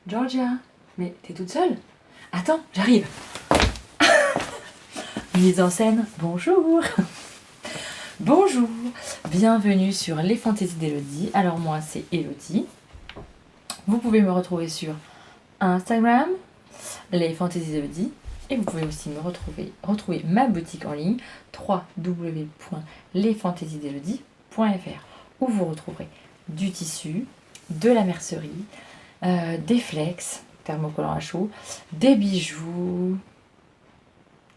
Georgia, mais t'es toute seule? Attends, j'arrive. Mise en scène, bonjour. Bonjour, bienvenue sur Les Fantaisies d'Elodie. Alors moi c'est Elodie. Vous pouvez me retrouver sur Instagram, Les Fantaisies d'Elodie. Et vous pouvez aussi me retrouver ma boutique en ligne www.lesfantaisiesdelodie.fr où vous retrouverez du tissu, de la mercerie, des flex, thermocollants à chaud, des bijoux,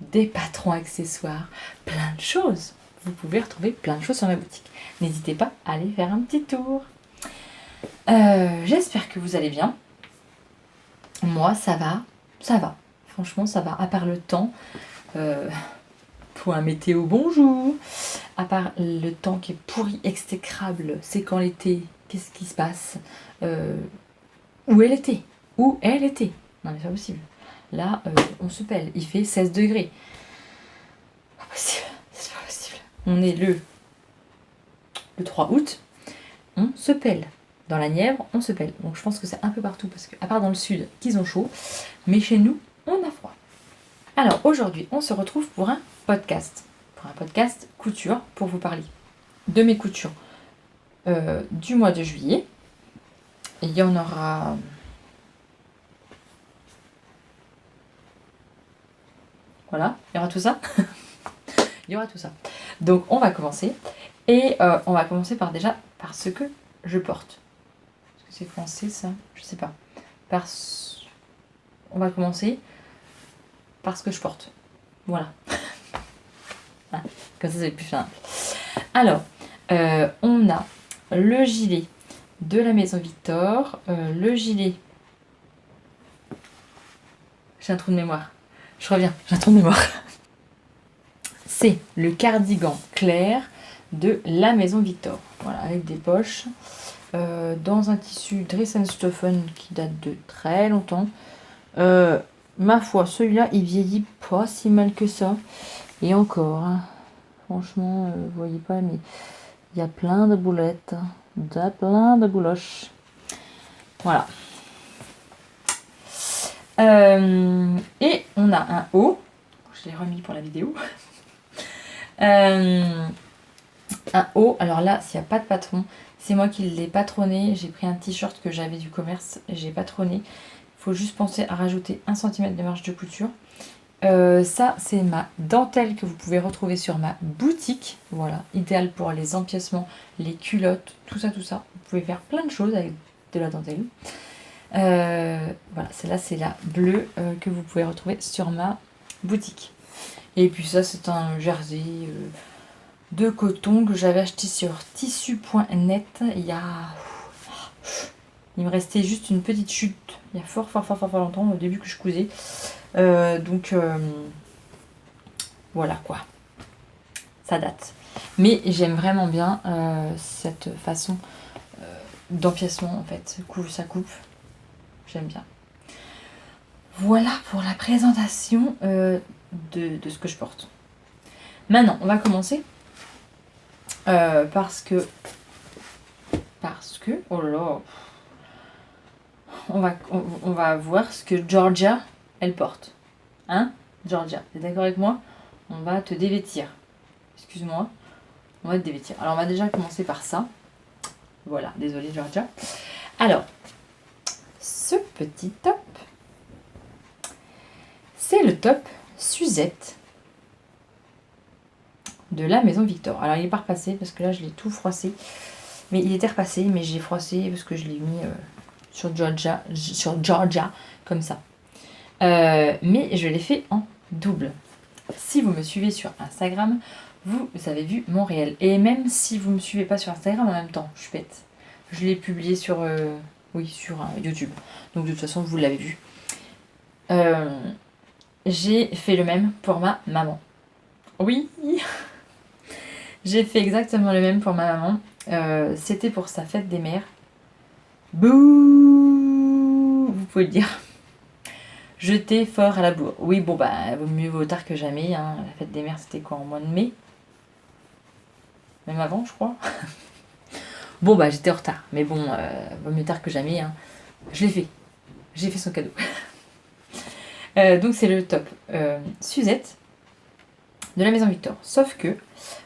des patrons accessoires, plein de choses. Vous pouvez retrouver plein de choses sur ma boutique. N'hésitez pas à aller faire un petit tour. J'espère que vous allez bien. Moi, ça va. Franchement, ça va. À part le temps, point météo, bonjour. À part le temps qui est pourri, exécrable, c'est quand l'été, qu'est-ce qui se passe? Où est l'été? Où est l'été? Non, mais c'est pas possible. Là, on se pèle. Il fait 16 degrés. Pas possible. C'est pas possible. On est le 3 août. On se pèle. Dans la Nièvre, on se pèle. Donc je pense que c'est un peu partout, parce que, à part dans le sud, qu'ils ont chaud. Mais chez nous, on a froid. Alors aujourd'hui, on se retrouve pour un podcast. Pour un podcast couture, pour vous parler de mes coutures du mois de juillet. Et il y en aura... Voilà, il y aura tout ça. Il y aura tout ça. Donc on va commencer. Et on va commencer par ce que je porte. Est-ce que c'est français ça? Je sais pas. On va commencer par ce que je porte. Voilà. Comme ça c'est plus simple. Alors, on a le gilet de la Maison Victor. Le gilet... J'ai un trou de mémoire. Je reviens, j'ai un trou de mémoire. C'est le cardigan clair de la Maison Victor. Voilà, avec des poches. Dans un tissu Dressenstoffen qui date de très longtemps. Ma foi, celui-là, il vieillit pas si mal que ça. Et encore, hein. Franchement, vous voyez pas, mais il y a plein de boulettes. Plein de bouloches. Voilà. Et on a un haut. Je l'ai remis pour la vidéo. Un haut. Alors là, s'il n'y a pas de patron, c'est moi qui l'ai patronné. J'ai pris un t-shirt que j'avais du commerce. J'ai patronné. Il faut juste penser à rajouter 1 cm de marge de couture. Ça, c'est ma dentelle que vous pouvez retrouver sur ma boutique. Voilà, idéal pour les empiècements, les culottes, tout ça, tout ça. Vous pouvez faire plein de choses avec de la dentelle. Voilà, celle-là, c'est la bleue que vous pouvez retrouver sur ma boutique. Et puis ça, c'est un jersey de coton que j'avais acheté sur tissu.net il me restait juste une petite chute il y a fort longtemps, au début que je cousais. Voilà quoi, ça date. Mais j'aime vraiment bien cette façon d'empiècement en fait, ça coupe. J'aime bien. Voilà pour la présentation de ce que je porte. Maintenant, on va commencer parce que, oh là là, on va voir ce que Georgia, elle porte. Hein, Georgia, t'es d'accord avec moi? On va te dévêtir. Excuse-moi, on va te dévêtir. Alors, on va déjà commencer par ça. Voilà, désolée Georgia. Alors, ce petit top, c'est le top Suzette de la Maison Victor. Alors, il n'est pas repassé parce que là, je l'ai tout froissé. Mais il était repassé, mais j'ai froissé parce que je l'ai mis sur Georgia, comme ça. Mais je l'ai fait en double. Si vous me suivez sur Instagram, vous avez vu mon réel. Et même si vous ne me suivez pas sur Instagram en même temps, je suis bête. Je l'ai publié sur YouTube. Donc de toute façon, vous l'avez vu. J'ai fait le même pour ma maman. Oui, j'ai fait exactement le même pour ma maman. C'était pour sa fête des mères. Bouh, vous pouvez le dire. Jeter fort à la bourre. Oui, bon, bah, mieux vaut tard que jamais. Hein. La fête des mères, c'était quoi, en mois de mai? Même avant, je crois. Bon, bah, j'étais en retard. Mais bon, vaut mieux tard que jamais. Hein. Je l'ai fait. J'ai fait son cadeau. Donc c'est le top Suzette de la Maison Victor. Sauf que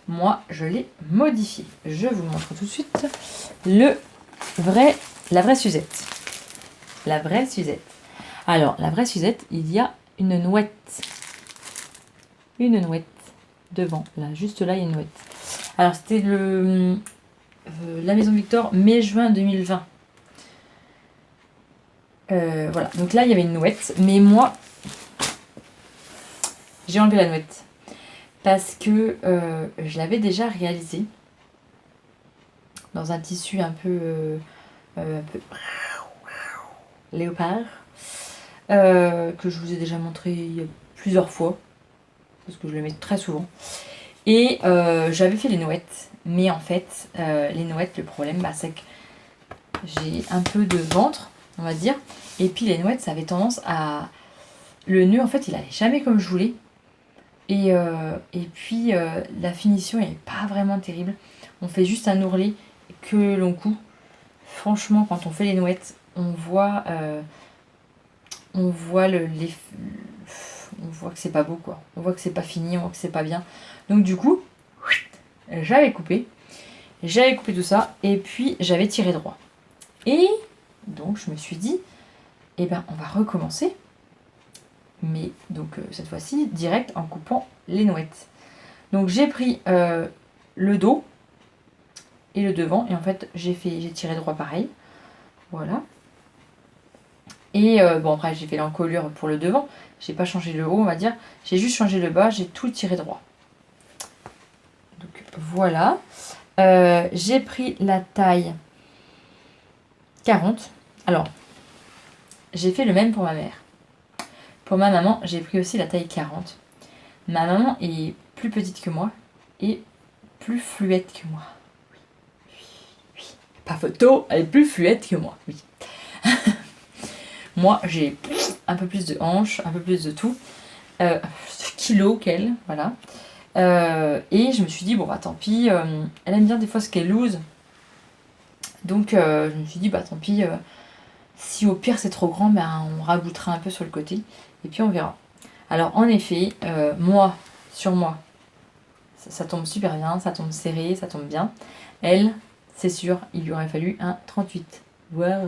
moi, je l'ai modifié. Je vous montre tout de suite la vraie Suzette. La vraie Suzette. Alors, la vraie Suzette, il y a une nouette. Une nouette devant. Là, juste là, il y a une nouette. Alors, c'était la Maison Victor, mai-juin 2020. Voilà, donc là, il y avait une nouette. Mais moi, j'ai enlevé la nouette. Parce que je l'avais déjà réalisée dans un tissu un peu léopard que je vous ai déjà montré plusieurs fois parce que je le mets très souvent et j'avais fait les nouettes mais en fait les nouettes, le problème c'est que j'ai un peu de ventre on va dire et puis les nouettes ça avait tendance à le nœud en fait il allait jamais comme je voulais et puis la finition elle est pas vraiment terrible, on fait juste un ourlet que l'on coud. Franchement quand on fait les nouettes on voit on voit que c'est pas beau quoi, on voit que c'est pas fini, on voit que c'est pas bien, donc du coup j'avais coupé tout ça et puis j'avais tiré droit et donc je me suis dit eh ben on va recommencer mais donc cette fois-ci direct en coupant les nouettes. Donc j'ai pris le dos et le devant et en fait j'ai tiré droit pareil, voilà. Et bon après j'ai fait l'encolure pour le devant, j'ai pas changé le haut on va dire, j'ai juste changé le bas, j'ai tout tiré droit. Donc voilà, j'ai pris la taille 40, alors j'ai fait le même pour ma mère. Pour ma maman j'ai pris aussi la taille 40. Ma maman est plus petite que moi et plus fluette que moi. Oui. Pas photo, elle est plus fluette que moi, oui. Moi, j'ai un peu plus de hanches, un peu plus de tout. De kilos qu'elle, voilà. Et je me suis dit, bon, bah tant pis. Elle aime bien des fois ce qu'elle loose. Donc, je me suis dit, bah tant pis. Si au pire c'est trop grand, ben, on raboutera un peu sur le côté. Et puis on verra. Alors, en effet, sur moi, ça tombe super bien. Ça tombe serré, ça tombe bien. Elle, c'est sûr, il lui aurait fallu un 38, voire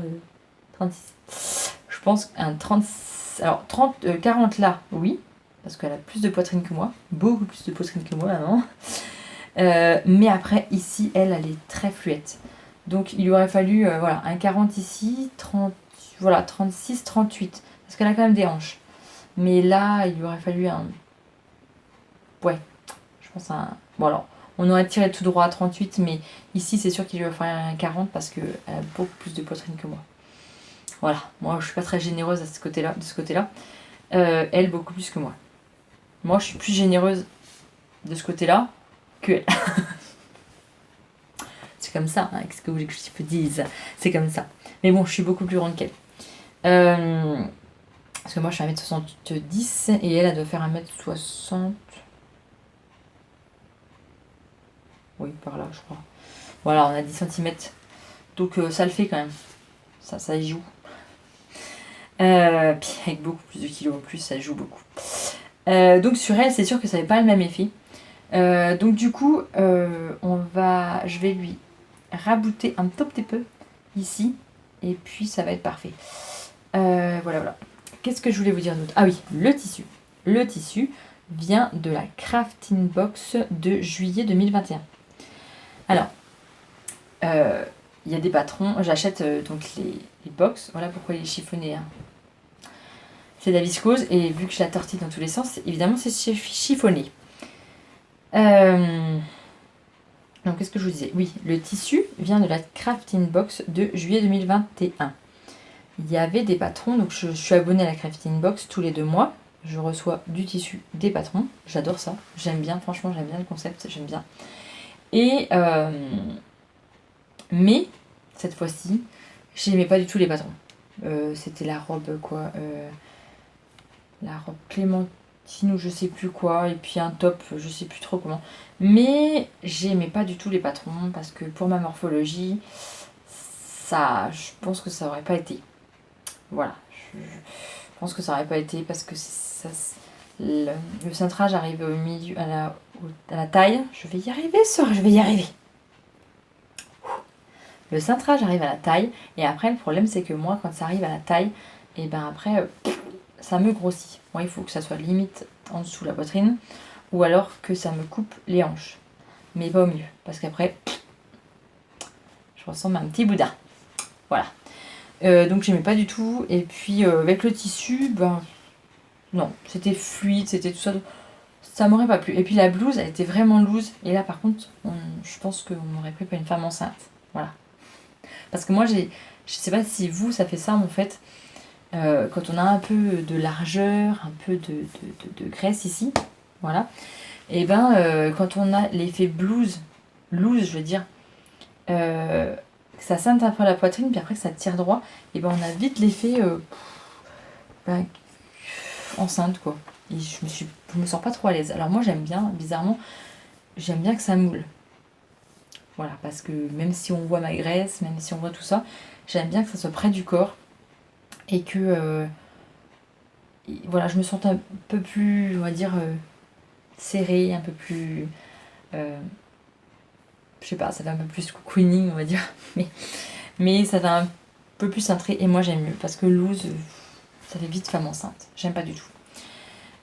36. Je pense un 30, alors 40 là, oui, parce qu'elle a plus de poitrine que moi, beaucoup plus de poitrine que moi, maman. Mais après, ici, elle est très fluette. Donc, il lui aurait fallu voilà, un 40 ici, 30, voilà, 36, 38, parce qu'elle a quand même des hanches. Mais là, il lui aurait fallu un... Ouais, je pense un... Bon alors, on aurait tiré tout droit à 38, mais ici, c'est sûr qu'il lui aurait fallu un 40 parce qu'elle a beaucoup plus de poitrine que moi. Voilà, moi je suis pas très généreuse de ce côté-là. Elle beaucoup plus que moi. Moi je suis plus généreuse de ce côté-là que elle. C'est comme ça, hein, qu'est-ce que vous voulez que je vous dise? C'est comme ça. Mais bon, je suis beaucoup plus grande qu'elle. Parce que moi je suis 1m70 et elle doit faire 1m60. Oui, par là je crois. Voilà, on a 10 cm. Donc ça le fait quand même. Ça y joue. Puis avec beaucoup plus de kilos en plus, ça joue beaucoup. Donc sur elle, c'est sûr que ça n'avait pas le même effet. Donc du coup, je vais lui rabouter un tout petit peu ici. Et puis ça va être parfait. Voilà. Qu'est-ce que je voulais vous dire d'autre? Ah oui, le tissu. Le tissu vient de la Crafting Box de juillet 2021. Alors, il y a des patrons. J'achète donc les box. Voilà pourquoi il est chiffonné. Hein. C'est de la viscose et vu que je la tortille dans tous les sens, évidemment c'est chiffonné. Donc qu'est-ce que je vous disais? Oui, le tissu vient de la Crafting Box de juillet 2021. Il y avait des patrons, donc je suis abonnée à la Crafting Box tous les 2 mois. Je reçois du tissu des patrons. J'adore ça. J'aime bien, franchement, j'aime bien le concept, j'aime bien. Et mais cette fois-ci, j'aimais pas du tout les patrons. C'était la robe quoi, la robe clémentine ou je sais plus quoi, et puis un top, je sais plus trop comment. Mais j'aimais pas du tout les patrons parce que pour ma morphologie, ça, je pense que ça aurait pas été. Voilà. Je pense que ça n'aurait pas été parce que le cintrage arrive au milieu, à la taille. Je vais y arriver, Sora, je vais y arriver. Le cintrage arrive à la taille et après le problème c'est que moi quand ça arrive à la taille, et ben après ça me grossit. Moi il faut que ça soit limite en dessous de la poitrine ou alors que ça me coupe les hanches. Mais pas au milieu parce qu'après je ressemble à un petit boudin. Voilà. Donc j'aimais pas du tout et puis avec le tissu, ben non, c'était fluide, c'était tout ça. Ça m'aurait pas plu. Et puis la blouse, elle était vraiment loose. Et là par contre, je pense qu'on m'aurait pris pour une femme enceinte. Voilà. Parce que moi, je sais pas si vous, ça fait ça en fait, quand on a un peu de largeur, un peu de graisse ici, voilà, et ben quand on a l'effet blouse, loose, je veux dire, ça ceinte un peu la poitrine, puis après que ça tire droit, et ben on a vite l'effet ben, enceinte, quoi. Et je me sens pas trop à l'aise. Alors moi, j'aime bien, bizarrement, j'aime bien que ça moule. Voilà, parce que même si on voit ma graisse, même si on voit tout ça, j'aime bien que ça soit près du corps et que voilà, je me sente un peu plus, on va dire, serrée, un peu plus, je sais pas, ça fait un peu plus cocooning, on va dire, mais ça fait un peu plus cintré et moi j'aime mieux parce que loose, ça fait vite femme enceinte, j'aime pas du tout.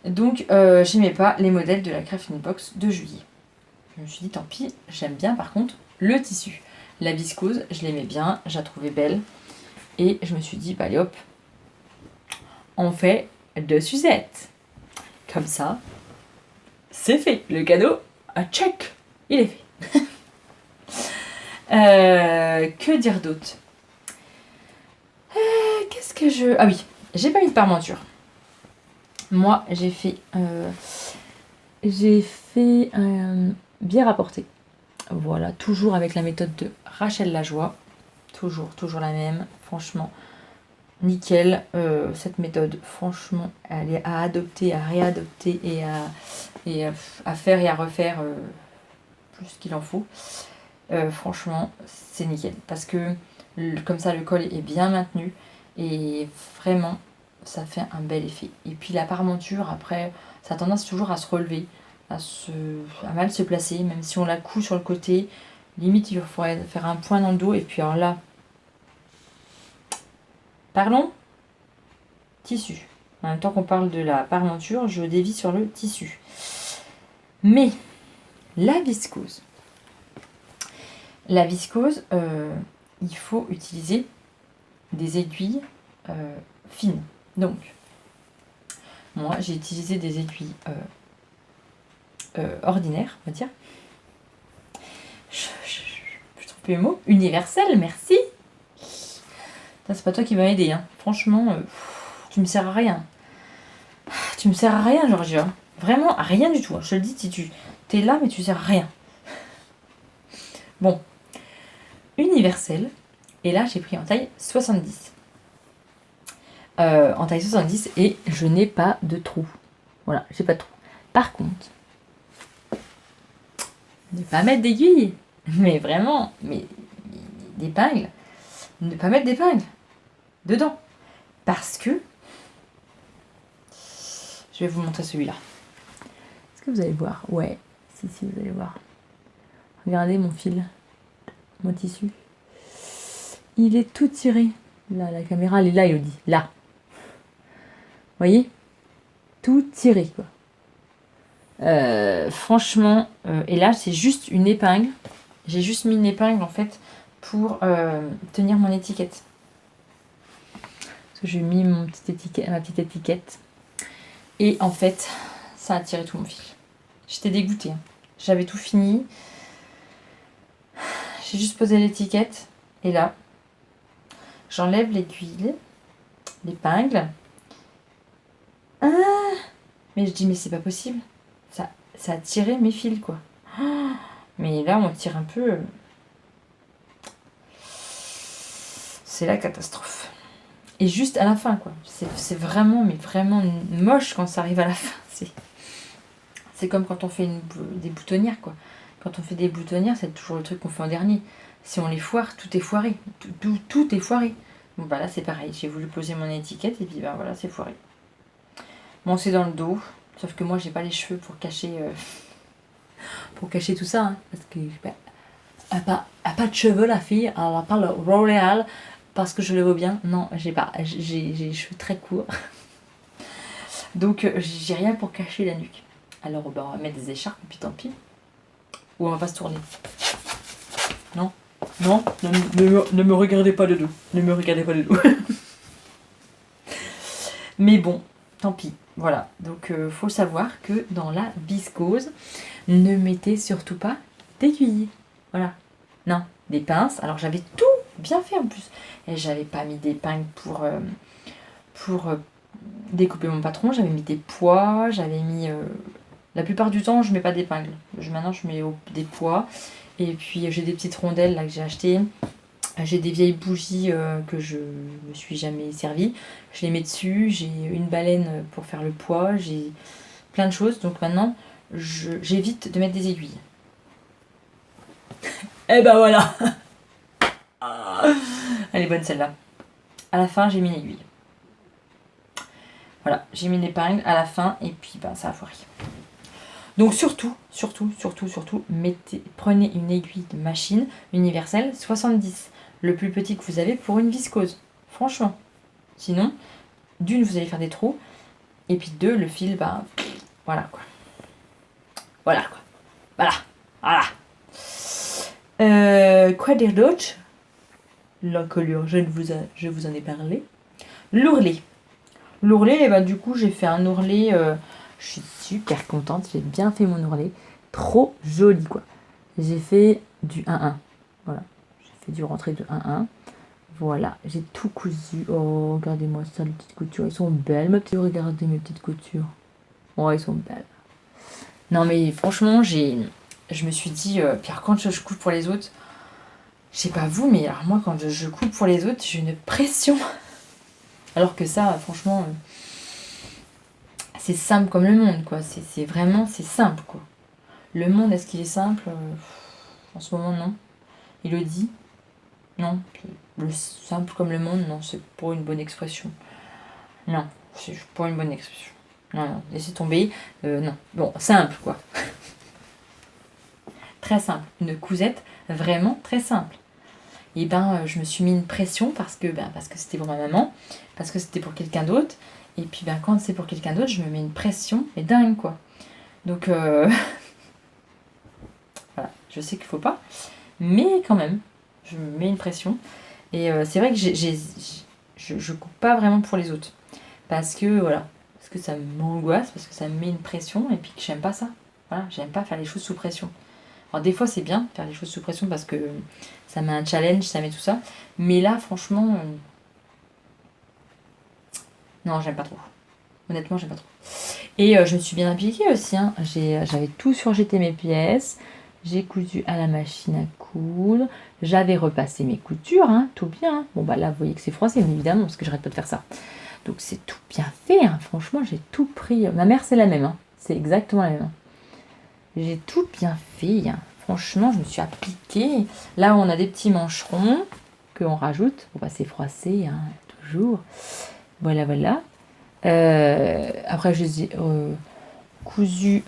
Donc j'aimais pas les modèles de la Crafting Box de juillet. Je me suis dit tant pis, j'aime bien par contre le tissu. La viscose, je l'aimais bien, je la trouvais belle. Et je me suis dit, bah allez hop, on fait 2 sucettes. Comme ça, c'est fait. Le cadeau, check, il est fait. Que dire d'autre? Qu'est-ce que je... Ah oui, j'ai pas mis de parmenture. Moi, j'ai fait bière à porter. Voilà, toujours avec la méthode de Rachel Lajoie. Toujours la même, franchement. Nickel, cette méthode, franchement, elle est à adopter, à réadopter et à faire et à refaire plus qu'il en faut. Franchement, c'est nickel. Parce que comme ça, le col est bien maintenu et vraiment, ça fait un bel effet. Et puis la parmenture, après, ça a tendance toujours à se relever, à mal se placer, même si on la coud sur le côté. Limite, il faudrait faire un point dans le dos. Et puis alors là, parlons tissu. En même temps qu'on parle de la parmenture, je dévie sur le tissu. Mais la viscose. La viscose, il faut utiliser des aiguilles fines. Donc, moi, j'ai utilisé des aiguilles ordinaires, on va dire. Je trouve plus le mot. Universel, merci. C'est pas toi qui vas m'aider, hein. Franchement, tu me sers à rien. Tu me sers à rien, Georgia. Vraiment à rien du tout. Je te le dis, si tu es là, mais tu sers à rien. Bon. Universel. Et là, j'ai pris en taille 70. En taille 70 et je n'ai pas de trou. Voilà, j'ai pas de trou. Par contre, ne pas mettre d'aiguille. Mais vraiment, mais d'épingle. Ne pas mettre d'épingle dedans. Parce que je vais vous montrer celui-là. Est-ce que vous allez voir? Ouais, si, vous allez voir. Regardez mon fil, mon tissu. Il est tout tiré. Là, la caméra, elle est là, il dit. Là. Vous voyez? Tout tiré, quoi. Franchement, et là, c'est juste une épingle. J'ai juste mis une épingle, en fait, pour tenir mon étiquette. Parce que j'ai mis ma petite étiquette. Et en fait, ça a tiré tout mon fil. J'étais dégoûtée. J'avais tout fini. J'ai juste posé l'étiquette. Et là, j'enlève l'aiguille, l'épingle. Ah, mais je dis, mais c'est pas possible. Ça a tiré mes fils, quoi. Mais là, on tire un peu. C'est la catastrophe. Et juste à la fin, quoi. C'est vraiment, mais vraiment moche quand ça arrive à la fin. C'est comme quand on fait des boutonnières, quoi. Quand on fait des boutonnières, c'est toujours le truc qu'on fait en dernier. Si on les foire, tout est foiré. Tout est foiré. Bon bah là c'est pareil, j'ai voulu poser mon étiquette et puis ben voilà, c'est foiré. Bon, c'est dans le dos, sauf que moi j'ai pas les cheveux pour cacher tout ça, hein, parce que ben, elle a pas de cheveux la fille, elle a pas le L'Oréal parce que je le vois bien. Non, j'ai pas, j'ai les cheveux très courts. Donc j'ai rien pour cacher la nuque. Alors ben, on va mettre des écharpes et puis tant pis. Ou on va pas se tourner. Non, non, ne me regardez pas de dos. Ne me regardez pas de dos. Mais bon, tant pis. Voilà, donc faut savoir que dans la viscose, ne mettez surtout pas d'aiguilles. Voilà. Non, des pinces. Alors j'avais tout bien fait en plus. Et j'avais pas mis d'épingle pour découper mon patron. J'avais mis des poids. J'avais mis... La plupart du temps, je mets pas d'épingle. Maintenant, je mets des poids. Et puis j'ai des petites rondelles là que j'ai achetées. J'ai des vieilles bougies que je me suis jamais servi. Je les mets dessus. J'ai une baleine pour faire le poids. J'ai plein de choses. Donc maintenant, j'évite de mettre des aiguilles. Et ben voilà. Elle est bonne celle-là. À la fin, j'ai mis une aiguille. Voilà, j'ai mis une épingle à la fin et puis ben, ça a foiré. Donc surtout, prenez une aiguille de machine universelle 70. Le plus petit que vous avez pour une viscose. Franchement. Sinon, d'une, vous allez faire des trous. Et puis deux, le fil, bah, voilà quoi. Voilà quoi. Voilà. Quoi dire d'autre? L'encolure, je vous en ai parlé. L'ourlet. L'ourlet, bah, du coup, j'ai fait un ourlet. Je suis super contente. J'ai bien fait mon ourlet. Trop joli quoi. J'ai fait du 1-1. Voilà. Du rentré de 1-1. Voilà, j'ai tout cousu. Oh, regardez-moi ça, les petites coutures. Elles sont belles, mes petites. Regardez mes petites coutures. Oh, elles sont belles. Non, mais franchement, je me suis dit, Pierre, quand je coupe pour les autres, je sais pas vous, mais alors moi, quand je coupe pour les autres, j'ai une pression. Alors que ça, franchement, c'est simple comme le monde, quoi. C'est vraiment, c'est simple, quoi. Le monde, est-ce qu'il est simple? En ce moment, non. Il le dit. Non, le simple comme le monde, non, c'est pour une bonne expression. Non, c'est pour une bonne expression. Non, laissez tomber. Non, bon, simple quoi. Très simple. Une cousette vraiment très simple. Et ben, je me suis mis une pression parce que c'était pour ma maman, parce que c'était pour quelqu'un d'autre. Et puis ben, quand c'est pour quelqu'un d'autre, je me mets une pression, mais dingue quoi. Donc voilà, je sais qu'il faut pas, mais quand même. Je me mets une pression. Et c'est vrai que je coupe pas vraiment pour les autres. Parce que voilà. Parce que ça m'angoisse, parce que ça me met une pression et puis que j'aime pas ça. Voilà, j'aime pas faire les choses sous pression. Alors des fois c'est bien faire les choses sous pression parce que ça met un challenge, ça met tout ça. Mais là franchement, non j'aime pas trop. Honnêtement j'aime pas trop. Et je me suis bien appliquée aussi. Hein. J'avais tout surjeté mes pièces. J'ai cousu à la machine à coudre. J'avais repassé mes coutures, hein, tout bien. Bon bah là vous voyez que c'est froissé, mais évidemment, parce que j'arrête pas de faire ça. Donc c'est tout bien fait, hein. Franchement j'ai tout pris. Ma mère c'est la même, hein. C'est exactement la même. Hein. J'ai tout bien fait, hein. Franchement je me suis appliquée. Là on a des petits mancherons qu'on rajoute. Bon bah c'est froissé, hein, toujours. Voilà. Après je les ai cousus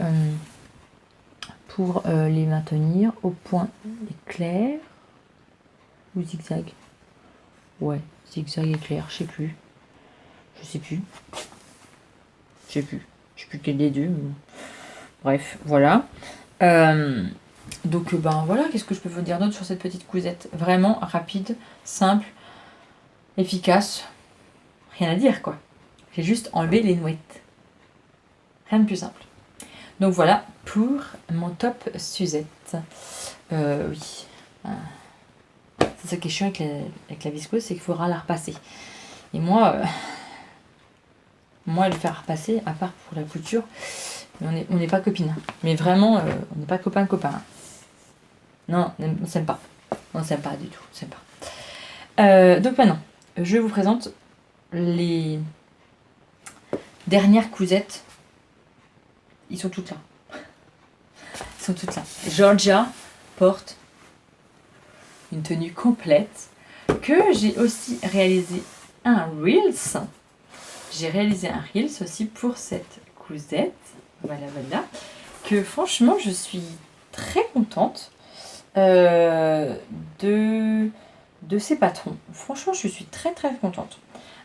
pour les maintenir au point éclair ou zigzag. Ouais, zigzag éclair, je sais plus. Je sais plus quel des deux. Mais... Bref, voilà. Donc ben voilà, qu'est-ce que je peux vous dire d'autre sur cette petite cousette? Vraiment rapide, simple, efficace. Rien à dire quoi. J'ai juste enlevé les nouettes. Rien de plus simple. Donc voilà pour mon top Suzette. Oui. C'est ça qui est chiant avec la viscose, c'est qu'il faudra la repasser. Et moi, le faire repasser, à part pour la couture, on n'est pas copines. Mais vraiment, on n'est pas copains. Non, on s'aime pas. On s'aime pas du tout. On s'aime pas. Donc maintenant, je vous présente les dernières cousettes. Ils sont toutes là. Georgia porte une tenue complète. que j'ai aussi réalisé un Reels. J'ai réalisé un Reels aussi pour cette cousette. Voilà, voilà. Que franchement, je suis très contente de ces patrons. Franchement, je suis très très contente.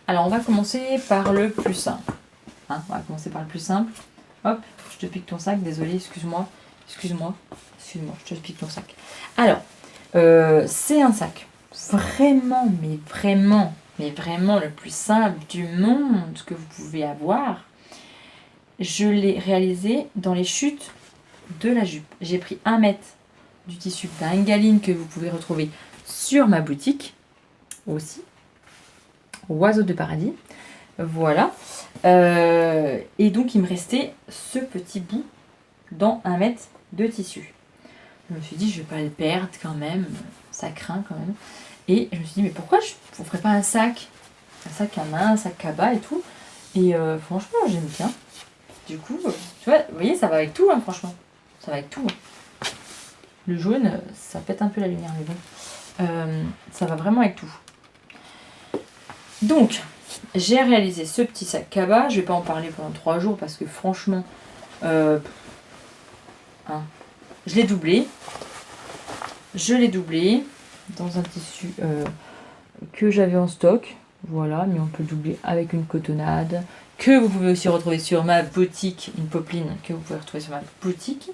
Alors, on va commencer par le plus simple. Hein, on va commencer par le plus simple. Hop, je te pique ton sac. Désolée, excuse-moi. Excuse-moi, je te pique ton sac. Alors, c'est un sac vraiment, mais vraiment le plus simple du monde que vous pouvez avoir. Je l'ai réalisé dans les chutes de la jupe. J'ai pris 1 mètre du tissu d'Ingaline que vous pouvez retrouver sur ma boutique aussi. Oiseau de paradis. Voilà. Et donc, il me restait ce petit bout dans 1 mètre de tissu. Je me suis dit, je vais pas le perdre quand même. Ça craint quand même. Et je me suis dit, mais pourquoi je ne ferais pas un sac à main, un sac cabas et tout. Et franchement, j'aime bien. Du coup, tu vois, vous voyez, ça va avec tout, hein, franchement. Ça va avec tout. Hein. Le jaune, ça pète un peu la lumière, mais bon. Ça va vraiment avec tout. Donc, j'ai réalisé ce petit sac cabas. Je vais pas en parler pendant 3 jours parce que franchement, hein, je l'ai doublé. Je l'ai doublé dans un tissu que j'avais en stock. Voilà, mais on peut doubler avec une cotonnade que vous pouvez aussi retrouver sur ma boutique, une popeline que vous pouvez retrouver sur ma boutique.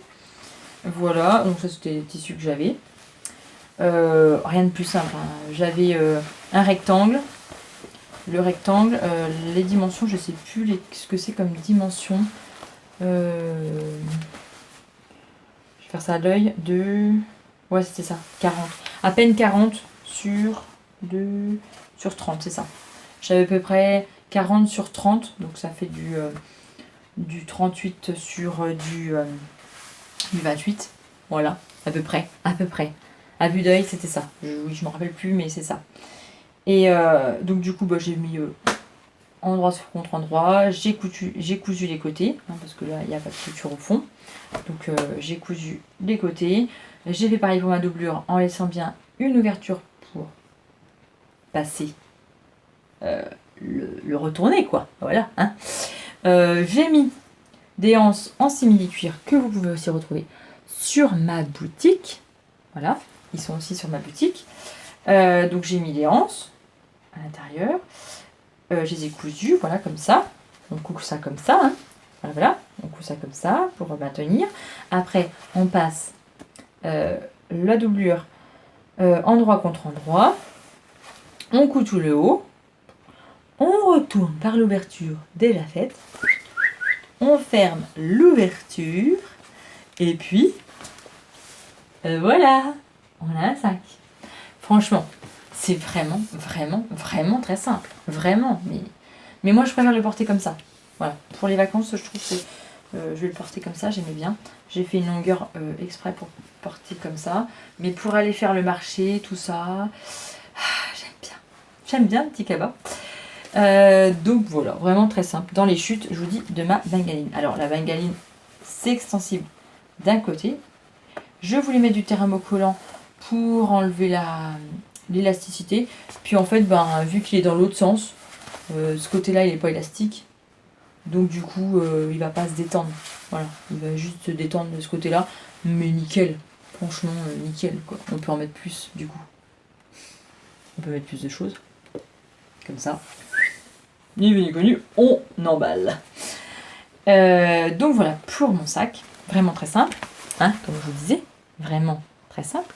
Voilà, donc ça c'était les tissus que j'avais. Rien de plus simple. Hein. J'avais un rectangle. Le rectangle, les dimensions, je sais plus ce que c'est comme dimension. Je vais faire ça à l'œil de... Ouais, c'était ça, 40. À peine 40 sur 30, c'est ça. J'avais à peu près 40 sur 30, donc ça fait du 38 sur du 28. Voilà, à peu près. À vue d'œil, c'était ça. Oui, je me rappelle plus, mais c'est ça. Et donc du coup, j'ai mis endroit sur contre endroit. J'ai cousu les côtés, hein, parce que là, il n'y a pas de couture au fond. Donc j'ai cousu les côtés. J'ai fait pareil pour ma doublure en laissant bien une ouverture pour passer le retourner, quoi. Voilà. Hein. J'ai mis des anses en simili-cuir que vous pouvez aussi retrouver sur ma boutique. Voilà, ils sont aussi sur ma boutique. Donc j'ai mis les anses à l'intérieur. Je les ai cousus, voilà, comme ça. On coupe ça comme ça. Hein. Voilà, on coupe ça comme ça pour maintenir. Après, on passe la doublure endroit contre endroit. On coud tout le haut. On retourne par l'ouverture déjà faite. On ferme l'ouverture. Et puis, voilà, on a un sac. Franchement, c'est vraiment très simple. Vraiment. Mais moi, je préfère le porter comme ça. Voilà. Pour les vacances, je trouve que je vais le porter comme ça. J'aimais bien. J'ai fait une longueur exprès pour porter comme ça. Mais pour aller faire le marché, tout ça, j'aime bien. J'aime bien le petit cabas. Donc voilà, vraiment très simple. Dans les chutes, je vous dis, de ma bengaline. Alors, la bengaline, c'est extensible d'un côté. Je voulais mettre du terrain collant pour enlever l'élasticité. Puis en fait, vu qu'il est dans l'autre sens, ce côté-là, il n'est pas élastique. Donc du coup, il va pas se détendre. Voilà, il va juste se détendre de ce côté-là. Mais nickel, franchement, nickel, quoi. On peut en mettre plus, du coup. On peut mettre plus de choses. Comme ça. Ni vu ni connu, on emballe. Donc voilà, pour mon sac. Vraiment très simple. Hein, comme je vous disais. Vraiment très simple.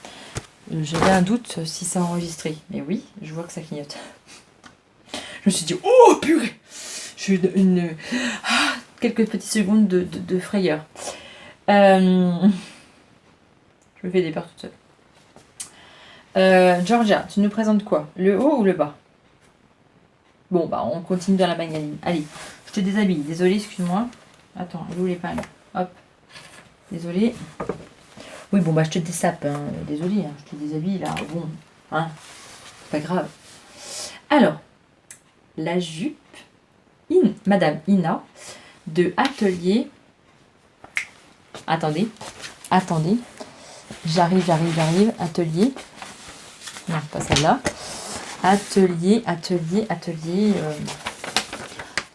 J'avais un doute si ça enregistrait. Mais oui, je vois que ça clignote. Je me suis dit, oh purée! J'ai eu quelques petites secondes de frayeur. Je me fais des peurs toute seule. Georgia, tu nous présentes quoi? Le haut ou le bas? Bon, on continue dans la bengaline. Allez, je te déshabille. Désolée, excuse-moi. Attends, elle est où les pagnes? Hop. Désolée. Oui, je te dessape. Hein. Désolée, hein, je te déshabille là. Bon, hein. C'est pas grave. Alors, la jupe Madame Ina de Atelier. Attendez. J'arrive. Atelier. Non, pas celle-là. Atelier.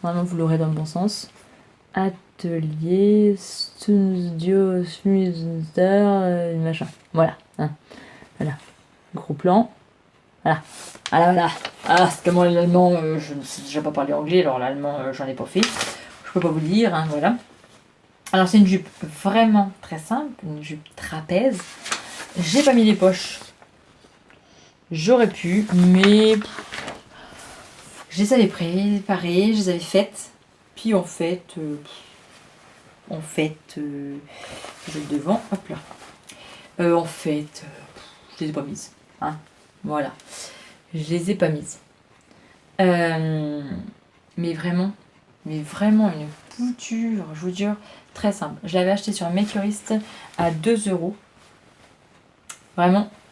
Vraiment, vous l'aurez dans le bon sens. Atelier, studio, machin. Voilà. Hein. Voilà. Gros plan. Voilà. Voilà. Ah, c'est comme l'allemand, je ne sais déjà pas parler anglais, alors l'allemand, j'en ai pas fait. Je peux pas vous le dire, hein, voilà. Alors, c'est une jupe vraiment très simple, une jupe trapèze. J'ai pas mis les poches. J'aurais pu, mais je les avais préparées, je les avais faites. Puis en fait, j'ai le devant, hop là. Je les ai pas mises. Hein, voilà. Je les ai pas mises. Mais vraiment une couture, je vous jure, très simple. Je l'avais acheté sur Makerist à 2 €.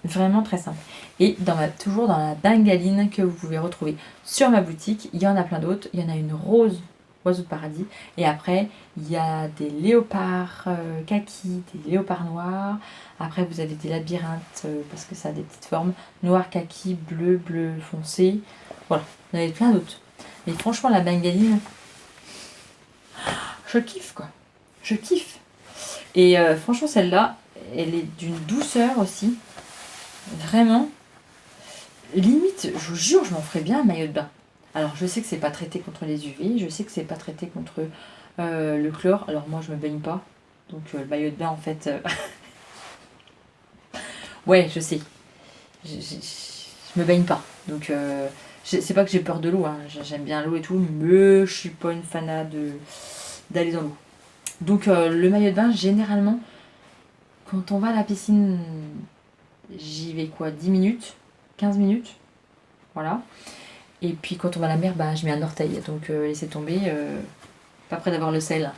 Vraiment très simple. Et toujours dans la bengaline que vous pouvez retrouver sur ma boutique. Il y en a plein d'autres. Il y en a une rose, oiseau de paradis. Et après, il y a des léopards kaki, des léopards noirs. Après, vous avez des labyrinthes parce que ça a des petites formes. Noir kaki, bleu foncé. Voilà, vous en avez plein d'autres. Mais franchement, la bengaline, je kiffe quoi. Je kiffe. Et franchement, celle-là, elle est d'une douceur aussi. Vraiment. Limite, je vous jure, je m'en ferais bien un maillot de bain. Alors, je sais que c'est pas traité contre les UV. Je sais que c'est pas traité contre le chlore. Alors, moi, je me baigne pas. Donc, le maillot de bain, en fait... ouais, je sais. Je me baigne pas. Donc, c'est pas que j'ai peur de l'eau. Hein. J'aime bien l'eau et tout. Mais je suis pas une fanade d'aller dans l'eau. Donc, le maillot de bain, généralement, quand on va à la piscine... J'y vais 10 minutes, 15 minutes, voilà. Et puis quand on va à la mer, je mets un orteil. Donc laissez tomber, pas près d'avoir le sel.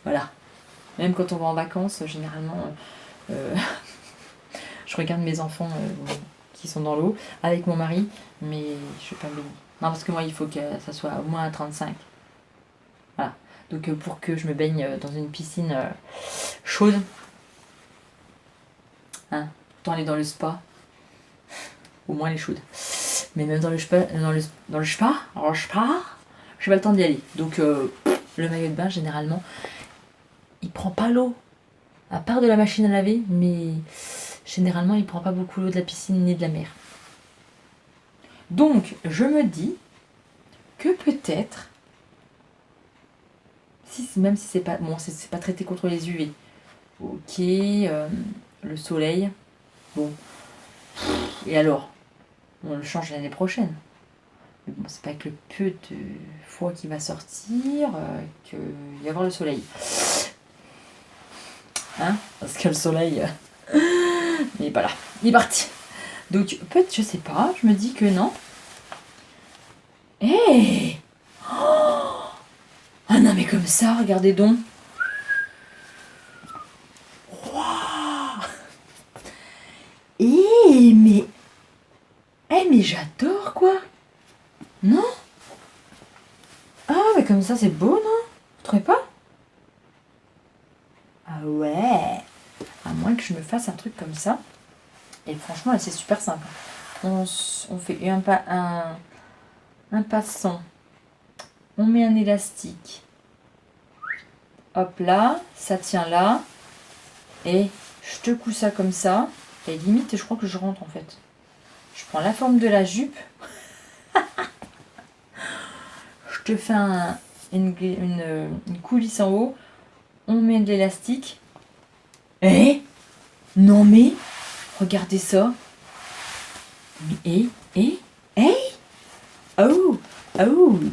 Voilà. Même quand on va en vacances, généralement, je regarde mes enfants qui sont dans l'eau avec mon mari, mais je vais pas me baigner. Non, parce que moi, il faut que ça soit au moins à 35. Voilà. Donc pour que je me baigne dans une piscine chaude, hein, autant aller dans le spa, au moins elle est chaude. Mais même dans le spa, j'ai pas le temps d'y aller. Donc le maillot de bain, généralement, il prend pas l'eau, à part de la machine à laver, mais généralement il prend pas beaucoup l'eau de la piscine ni de la mer. Donc je me dis que peut-être, même si c'est pas bon, c'est pas traité contre les UV, ok, le soleil, bon, et alors on le change l'année prochaine. Mais bon, c'est pas avec le peu de fois qui va sortir qu'il va y avoir le soleil. Hein? Parce que le soleil, il est pas là. Il est parti. Donc, peut-être, je sais pas, je me dis que non. Hé! Ah non, mais comme ça, regardez donc. Waouh! Mais j'adore quoi! Non? Ah, mais comme ça, c'est beau, non? Vous trouvez pas? Ah ouais! À moins que je me fasse un truc comme ça. Et franchement, là, c'est super simple. On fait un passant. On met un élastique. Hop là, ça tient là. Et je te couds ça comme ça. Et limite, je crois que je rentre en fait. Je prends la forme de la jupe. Je te fais une coulisse en haut. On met de l'élastique. Non mais, regardez ça. Oh,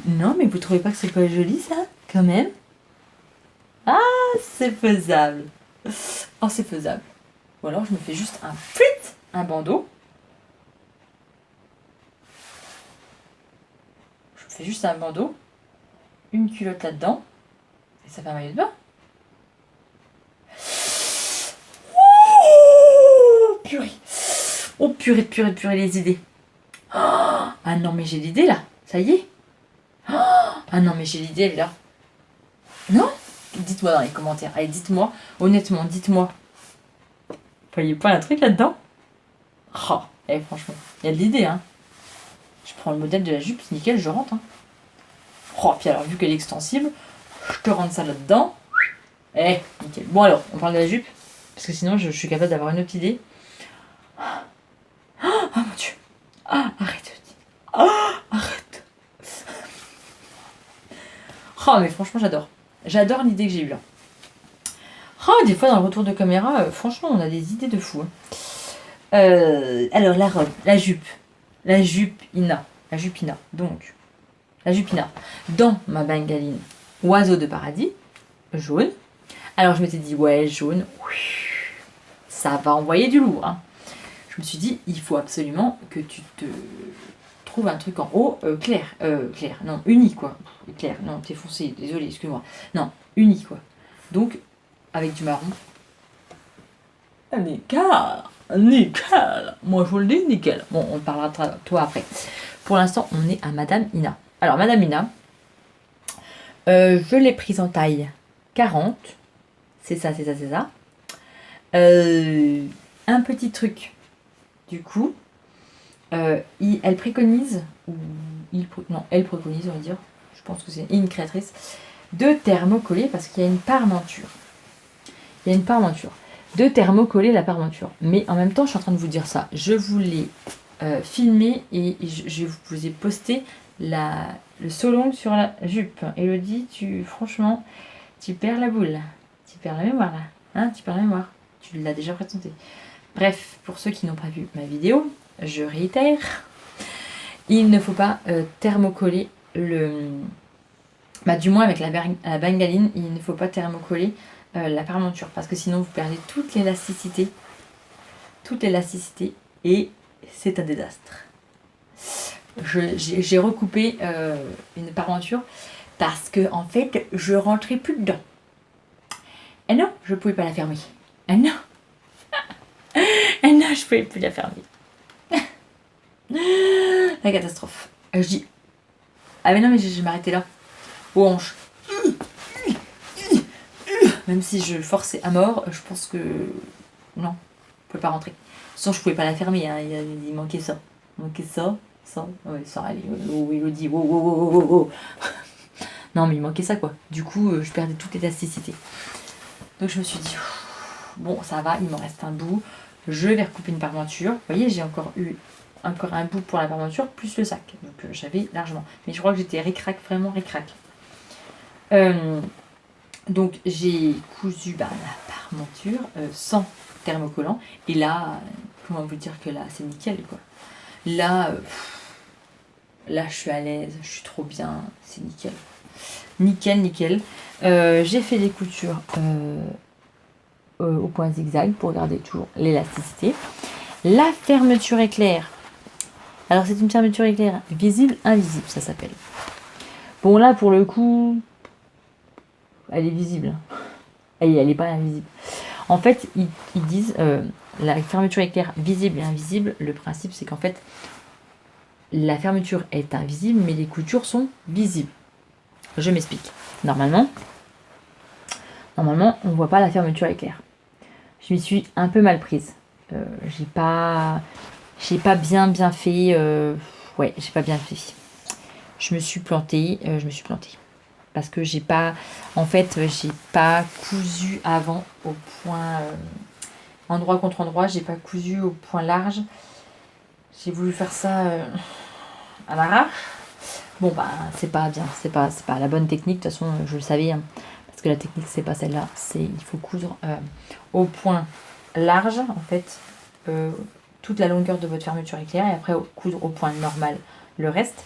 non mais vous trouvez pas que c'est pas joli ça, quand même? Ah, c'est faisable. Oh, c'est faisable. Ou alors je me fais juste un bandeau. Je me fais juste un bandeau, une culotte là-dedans, et ça fait un maillot de bain. Purée. Oh purée, les idées. Ah non mais j'ai l'idée là, ça y est. Ah non mais j'ai l'idée, elle est là. Non? Dites-moi dans les commentaires. Allez, dites-moi, honnêtement, dites-moi. Vous voyez pas un truc là-dedans? Oh, franchement, il y a de l'idée, hein. Je prends le modèle de la jupe, c'est nickel, je rentre. Hein. Oh, puis alors, vu qu'elle est extensible, je te rentre ça là-dedans. Eh, nickel. Bon alors, on parle de la jupe, parce que sinon je suis capable d'avoir une autre idée. Oh mon dieu. Ah, arrête. Ah, arrête. Oh, mais franchement, j'adore. J'adore l'idée que j'ai eue là. Oh, des fois, dans le retour de caméra, franchement, on a des idées de fou. Hein. Alors, la robe, la jupe. La jupe Ina. La jupe Ina. Donc, la jupe Ina. Dans ma bengaline, oiseau de paradis, jaune. Alors, je m'étais dit, ouais, jaune, ça va envoyer du lourd. Hein. Je me suis dit, il faut absolument que tu te trouves un truc en haut clair. Clair, non, uni, quoi. Clair, non, t'es foncé, désolé, excuse-moi. Non, uni, quoi. Donc, avec du marron. Nickel, nickel. Moi, je vous le dis, nickel. Bon, on parlera de toi après. Pour l'instant, on est à Madame Ina. Alors, Madame Ina, je l'ai prise en taille 40. C'est ça, c'est ça, c'est ça. Un petit truc. Du coup, elle préconise, ou elle préconise, on va dire, je pense que c'est une créatrice, de thermocoller parce qu'il y a une parmenture. Il y a une parmenture. De thermocoller la parmenture. Mais en même temps, je suis en train de vous dire ça. Je vous l'ai filmé et je vous ai posté le saut long sur la jupe. Elodie, franchement, tu perds la boule. Tu perds la mémoire là. Hein, tu perds la mémoire. Tu l'as déjà présenté. Bref, pour ceux qui n'ont pas vu ma vidéo, je réitère. Il ne faut pas thermocoller du moins avec la bengaline, il ne faut pas thermocoller la parmenture parce que sinon vous perdez toute l'élasticité. Toute l'élasticité et c'est un désastre. J'ai recoupé une parmenture parce que en fait je rentrais plus dedans. Et non, je pouvais pas la fermer. Et non. Et non, je pouvais plus la fermer. La catastrophe. Je dis, ah mais non mais je vais m'arrêter là. Aux hanches. Même si je forçais à mort, je pense que non, je pouvais pas rentrer. Sinon je pouvais pas la fermer, hein. Il manquait ça. Il manquait ça. Ouais, ça allez. Oh, Elodie, oh. Non mais il manquait ça quoi. Du coup je perdais toute l'élasticité. Donc je me suis dit, bon ça va, il m'en reste un bout. Je vais recouper une parmenture. Vous voyez, j'ai encore un bout pour la parmenture, plus le sac. Donc j'avais largement. Mais je crois que j'étais ric-rac, vraiment ric-rac. Donc j'ai cousu la parmenture sans thermocollant. Et là, comment vous dire que là, c'est nickel quoi. Là, je suis à l'aise, je suis trop bien, c'est nickel. Nickel. J'ai fait des coutures au point zigzag pour garder toujours l'élasticité. La fermeture éclair. Alors c'est une fermeture éclair visible, invisible, ça s'appelle. Bon là pour le coup, elle est visible. Elle n'est pas invisible. En fait, ils disent la fermeture éclair visible et invisible. Le principe c'est qu'en fait, la fermeture est invisible, mais les coutures sont visibles. Je m'explique. Normalement, on ne voit pas la fermeture éclair. Je m'y suis un peu mal prise. J'ai pas bien fait. J'ai pas bien fait. Je me suis plantée. Parce que j'ai pas cousu avant au point endroit contre endroit. J'ai pas cousu au point large. J'ai voulu faire ça à l'arrache. Bon bah c'est pas bien, c'est pas la bonne technique. De toute façon, je le savais. Hein, parce que la technique c'est pas celle-là. Il faut coudre au point large en fait. Toute la longueur de votre fermeture éclair et après coudre au point normal le reste.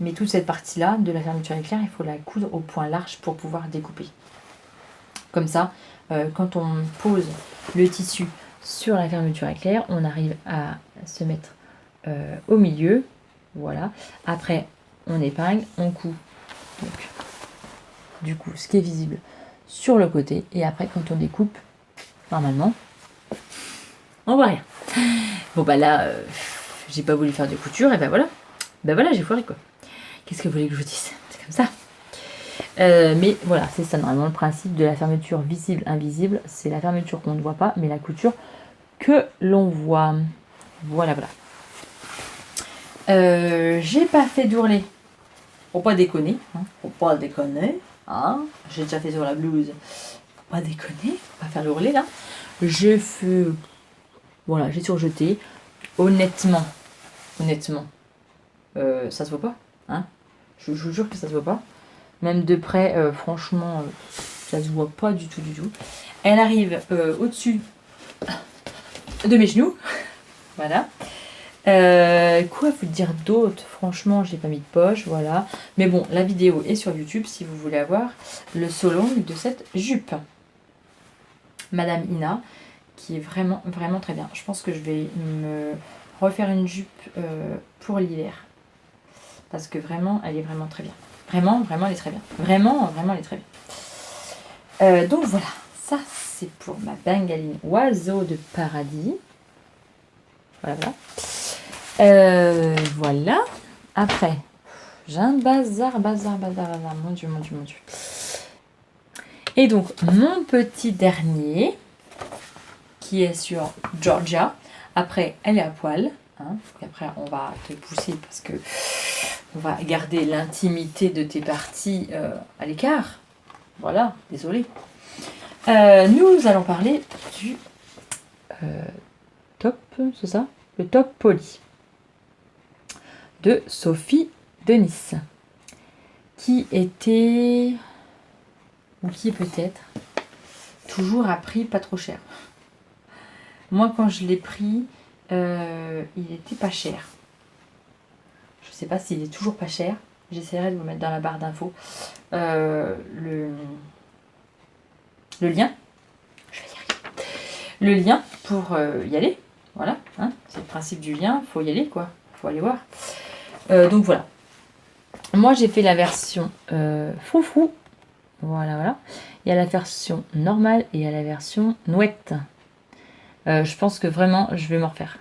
Mais toute cette partie-là de la fermeture éclair, il faut la coudre au point large pour pouvoir découper. Comme ça, quand on pose le tissu sur la fermeture éclair, on arrive à se mettre au milieu. Voilà. Après, on épingle, on coud. Donc, du coup, ce qui est visible sur le côté. Et après, quand on découpe, normalement, on voit rien. Bon bah là, j'ai pas voulu faire de couture et ben voilà. Ben voilà, j'ai foiré quoi. Qu'est-ce que vous voulez que je vous dise? C'est comme ça. Mais voilà, c'est ça normalement le principe de la fermeture visible, invisible. C'est la fermeture qu'on ne voit pas, mais la couture que l'on voit. Voilà. J'ai pas fait d'ourlet. Faut pas déconner. Hein. Faut pas déconner. Hein. J'ai déjà fait sur la blouse. Faut pas déconner. On va faire l'ourlet là. J'ai fait... Voilà, j'ai surjeté. Honnêtement, ça se voit pas. Hein. Je vous jure que ça se voit pas. Même de près, franchement, ça se voit pas du tout, du tout. Elle arrive au-dessus de mes genoux. Voilà. Quoi vous dire d'autre? Franchement, j'ai pas mis de poche, voilà. Mais bon, la vidéo est sur YouTube si vous voulez avoir le solo de cette jupe. Madame Ina, qui est vraiment, vraiment très bien. Je pense que je vais me refaire une jupe pour l'hiver. Parce que vraiment, elle est vraiment très bien. Vraiment, vraiment, elle est très bien. Vraiment, vraiment, elle est très bien. Donc voilà, ça c'est pour ma bengaline oiseau de paradis. Voilà, voilà. Voilà. Après, j'ai un bazar. Mon Dieu. Et donc, mon petit dernier, qui est sur Georgia. Après, elle est à poil. Hein. Et après, on va te pousser parce que on va garder l'intimité de tes parties à l'écart. Voilà, désolé. Nous allons parler du top, c'est ça? Le top poli de Sophie de Nice, qui était, ou qui est peut-être, toujours à prix pas trop cher. Moi, quand je l'ai pris, il était pas cher. Je sais pas s'il est toujours pas cher. J'essaierai de vous mettre dans la barre d'infos le lien. Je vais y arriver. Le lien pour y aller. Voilà, hein, c'est le principe du lien. Faut y aller, quoi. Faut aller voir. Donc voilà. Moi, j'ai fait la version froufrou. Voilà. Il y a la version normale et il y a la version nouette. Je pense que vraiment, je vais m'en refaire.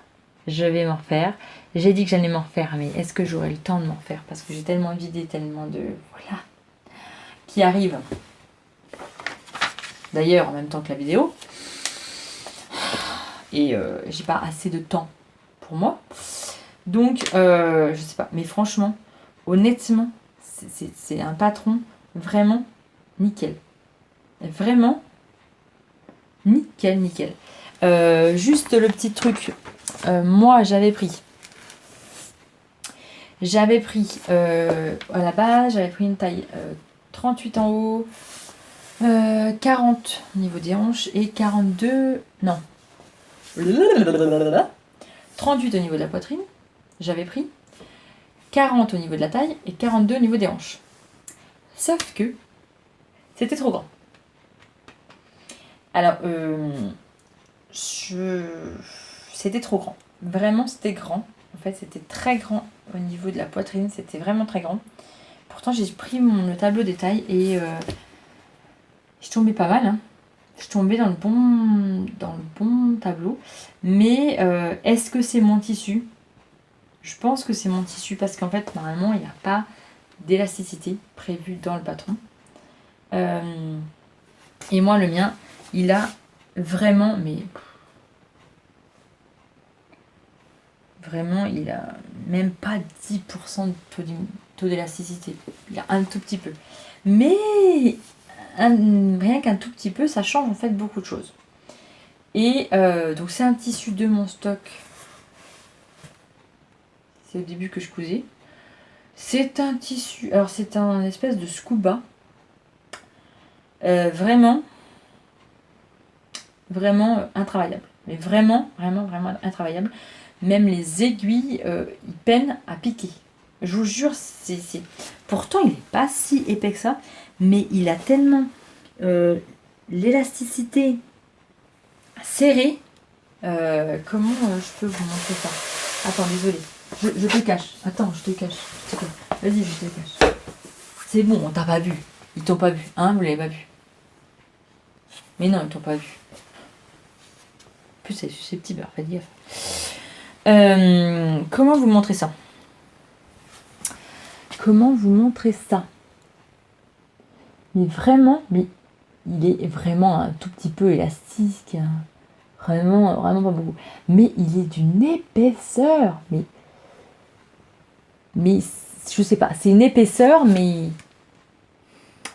J'ai dit que j'allais m'en refaire, mais est-ce que j'aurai le temps de m'en refaire? Parce que j'ai tellement d'idées, tellement de... Voilà. Qui arrivent. D'ailleurs, en même temps que la vidéo. Et j'ai pas assez de temps pour moi. Donc, je sais pas. Mais franchement, honnêtement, c'est un patron vraiment nickel. Vraiment nickel. Juste le petit truc. Moi, j'avais pris à la base, j'avais pris une taille 38 en haut, 40 au niveau des hanches et 42... Non. 38 au niveau de la poitrine, j'avais pris 40 au niveau de la taille et 42 au niveau des hanches. Sauf que c'était trop grand. Alors, c'était trop grand. Vraiment, c'était grand. En fait, c'était très grand au niveau de la poitrine. C'était vraiment très grand. Pourtant, j'ai pris le tableau des tailles et je tombais pas mal. Hein. Je tombais dans le bon tableau. Mais est-ce que c'est mon tissu? Je pense que c'est mon tissu parce qu'en fait, normalement, il n'y a pas d'élasticité prévue dans le patron. Et moi, le mien, il a vraiment, mais vraiment, il a même pas 10% de taux d'élasticité. Il a un tout petit peu. Mais rien qu'un tout petit peu, ça change en fait beaucoup de choses. Et donc c'est un tissu de mon stock. C'est au début que je cousais. C'est un tissu, alors c'est un espèce de scuba. Vraiment intravaillable. Mais vraiment intravaillable. Même les aiguilles, ils peinent à piquer. Je vous jure, c'est... Pourtant, il n'est pas si épais que ça, mais il a tellement l'élasticité serrée. Comment je peux vous montrer ça? Attends, désolé. Je te cache. Attends, je te cache. Vas-y, je te cache. C'est bon, on t'a pas vu. Ils t'ont pas vu, hein? Vous l'avez pas vu. Mais non, ils t'ont pas vu. En plus, c'est susceptible, alors faites gaffe. Comment vous montrer ça? Mais vraiment, il est vraiment un tout petit peu élastique. Hein. Vraiment pas beaucoup. Mais il est d'une épaisseur. Mais mais je sais pas, c'est une épaisseur, mais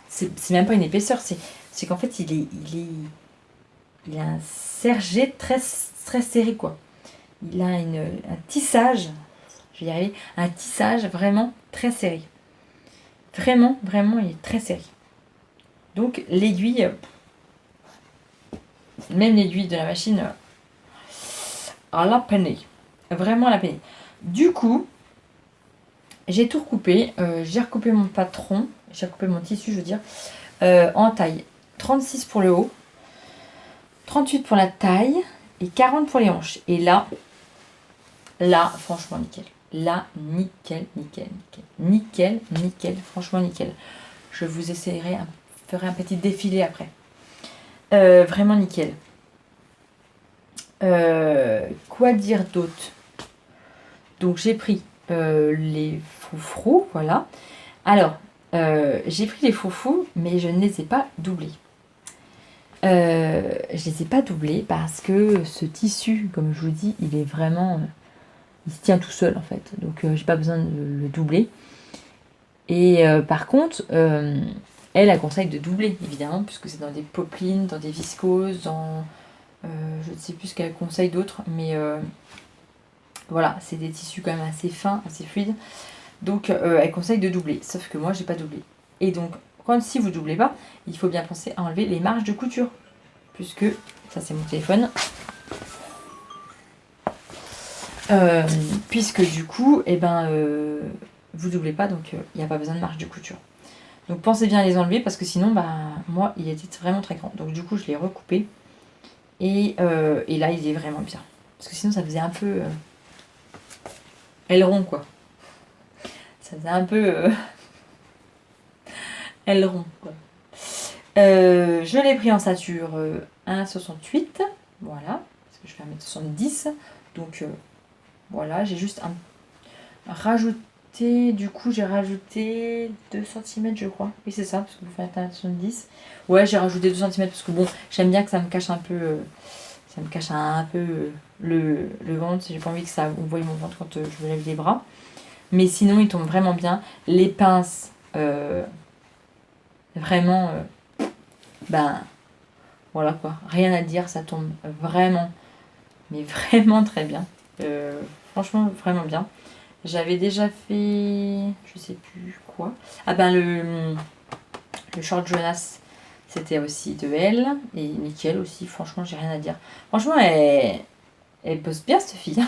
c'est même pas une épaisseur, c'est qu'en fait il a un serré très serré quoi. Il a un tissage, je vais y arriver, un tissage vraiment très serré. Vraiment, vraiment, il est très serré. Donc l'aiguille, même l'aiguille de la machine, à la peine. Vraiment à la peine. Du coup, j'ai tout recoupé. J'ai recoupé mon patron, j'ai recoupé mon tissu, je veux dire, en taille 36 pour le haut, 38 pour la taille et 40 pour les hanches. Et là, franchement, nickel. Là, nickel, nickel, nickel. Nickel, nickel, franchement, nickel. Je vous ferai un petit défilé après. Vraiment nickel. Quoi dire d'autre? Donc, j'ai pris les froufrous, voilà. Alors, j'ai pris les froufrous, mais je ne les ai pas doublés. Je les ai pas doublés parce que ce tissu, comme je vous dis, il est vraiment... il se tient tout seul en fait. Donc, j'ai pas besoin de le doubler. Et par contre, elle conseille de doubler, évidemment, puisque c'est dans des popelines, dans des viscoses, dans... je ne sais plus ce qu'elle conseille d'autre, mais voilà, c'est des tissus quand même assez fins, assez fluides. Donc, elle conseille de doubler, sauf que moi, j'ai pas doublé. Et donc, si vous doublez pas, il faut bien penser à enlever les marges de couture, puisque, ça c'est mon téléphone, puisque du coup, vous doublez pas, donc il n'y a pas besoin de marge de couture. Donc pensez bien à les enlever, parce que sinon, moi, il était vraiment très grand. Donc du coup, je l'ai recoupé. Et là, il est vraiment bien. Parce que sinon, ça faisait un peu... aileron, quoi. Ça faisait un peu... aileron, quoi. Je l'ai pris en stature 1,68. Voilà. Parce que je fais 1m70. Donc, voilà. J'ai juste rajouté... Du coup, j'ai rajouté 2 cm, je crois. Oui, c'est ça, parce que vous faites 1m70. Ouais, j'ai rajouté 2 cm, parce que bon, j'aime bien que ça me cache un peu... ça me cache un peu le ventre. J'ai pas envie que ça vous voyez mon ventre quand je me lève les bras. Mais sinon, il tombe vraiment bien. Les pinces, vraiment, voilà quoi. Rien à dire, ça tombe vraiment, mais vraiment très bien. Franchement, vraiment bien. J'avais déjà fait, je sais plus quoi. Ah le short Jonas, c'était aussi de elle. Et nickel aussi, franchement, j'ai rien à dire. Franchement, elle bosse bien, cette fille.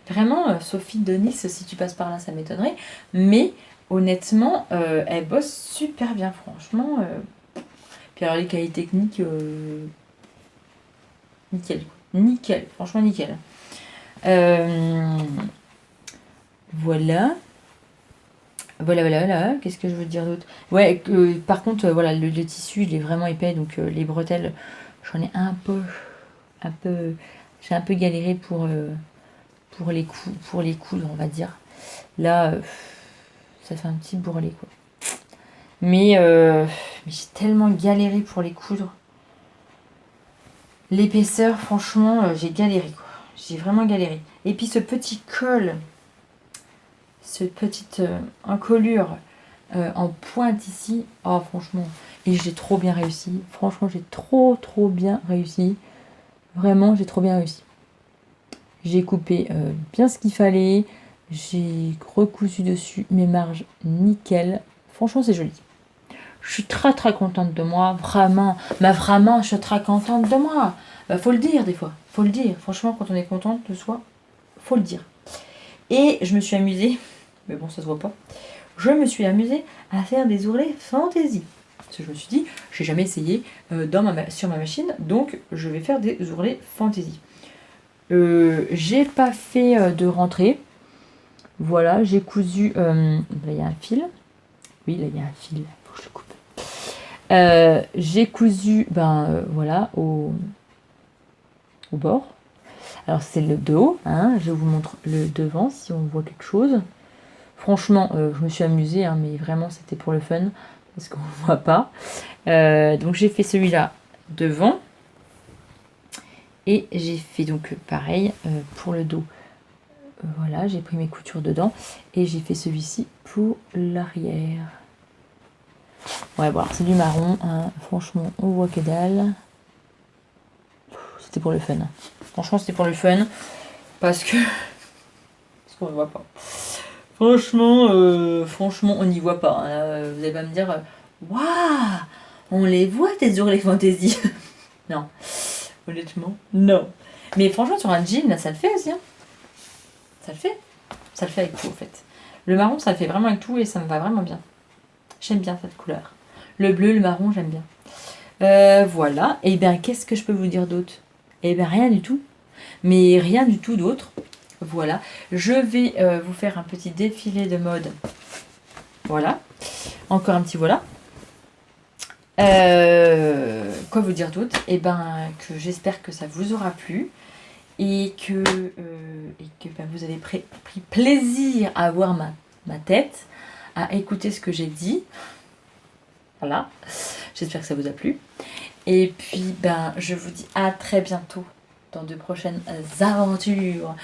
Vraiment, Sophie Denis, si tu passes par là, ça m'étonnerait. Mais honnêtement, elle bosse super bien, franchement. Puis alors, les cahiers techniques, nickel. Nickel, franchement, nickel. Voilà. Voilà. Qu'est-ce que je veux dire d'autre? Ouais, par contre, voilà, le tissu, il est vraiment épais. Donc, les bretelles, j'en ai un peu... J'ai un peu galéré pour les coudre, on va dire. Là, ça fait un petit bourrelet, quoi. Mais j'ai tellement galéré pour les coudre. L'épaisseur, franchement, j'ai galéré, quoi. J'ai vraiment galéré. Et puis ce petit col, cette petite encolure en pointe ici, oh franchement, et j'ai trop bien réussi. Franchement, j'ai trop bien réussi. Vraiment, j'ai trop bien réussi. J'ai coupé bien ce qu'il fallait. J'ai recousu dessus mes marges nickel. Franchement, c'est joli. Je suis très contente de moi. Vraiment, je suis très contente de moi. Faut le dire des fois. Faut le dire. Franchement, quand on est contente de soi, faut le dire. Et je me suis amusée, mais bon, ça se voit pas. Je me suis amusée à faire des ourlets fantaisie. Parce que je me suis dit, j'ai jamais essayé sur ma machine, donc je vais faire des ourlets fantaisie. J'ai pas fait de rentrée. Voilà, j'ai cousu. Là, il y a un fil. Oui, là, il y a un fil. Faut que je le coupe. J'ai cousu, voilà, au bord. Alors, c'est le dos. Hein, je vous montre le devant si on voit quelque chose. Franchement, je me suis amusée, hein, mais vraiment, c'était pour le fun. Parce qu'on ne voit pas. Donc, j'ai fait celui-là devant. Et j'ai fait donc pareil pour le dos. voilà, j'ai pris mes coutures dedans et j'ai fait celui-ci pour l'arrière. Ouais, bon, alors c'est du marron, hein. Franchement, on voit que dalle. C'était pour le fun. Franchement, c'était pour le fun parce qu'on ne voit pas. Franchement, on n'y voit pas, hein. Vous allez pas me dire, waouh, on les voit tes ourlets fantaisie. Non, honnêtement, non. Mais franchement, sur un jean, là, ça le fait aussi, hein. Ça le fait. Ça le fait avec tout, en fait. Le marron, ça le fait vraiment avec tout et ça me va vraiment bien. J'aime bien cette couleur. Le bleu, le marron, j'aime bien. Voilà. Et bien, qu'est-ce que je peux vous dire d'autre? Eh bien, rien du tout. Mais rien du tout d'autre. Voilà. Je vais vous faire un petit défilé de mode. Voilà. Encore un petit voilà. Quoi vous dire d'autre? Eh ben, que j'espère que ça vous aura plu. Et que ben, vous avez pris plaisir à voir ma tête, à écouter ce que j'ai dit. Voilà, j'espère que ça vous a plu. Et puis, ben, je vous dis à très bientôt dans de prochaines aventures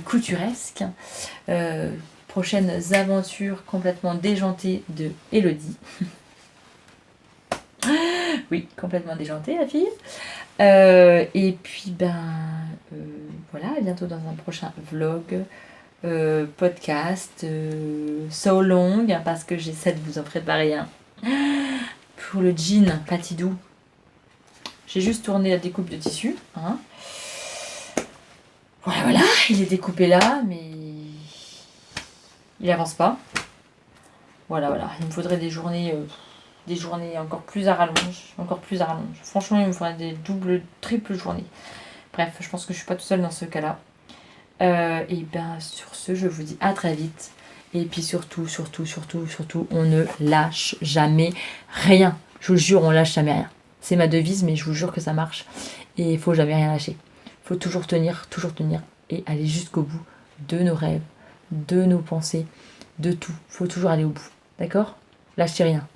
couturesques. Prochaines aventures complètement déjantées de Elodie. Oui, complètement déjantée, la fille. Et puis, voilà, à bientôt dans un prochain vlog, podcast, so long, parce que j'essaie de vous en préparer un pour le jean Patidou. J'ai juste tourné la découpe de tissu. Hein. Voilà, il est découpé là, mais il avance pas. Voilà, il me faudrait des journées encore plus à rallonge. Franchement, il me faudrait des doubles, triples journées. Bref, je pense que je suis pas toute seule dans ce cas-là. Et bien, sur ce, je vous dis à très vite. Et puis surtout, on ne lâche jamais rien. Je vous jure, on lâche jamais rien. C'est ma devise, mais je vous jure que ça marche. Et il faut jamais rien lâcher. Il faut toujours tenir et aller jusqu'au bout de nos rêves, de nos pensées, de tout. Il faut toujours aller au bout. D'accord? Lâchez rien.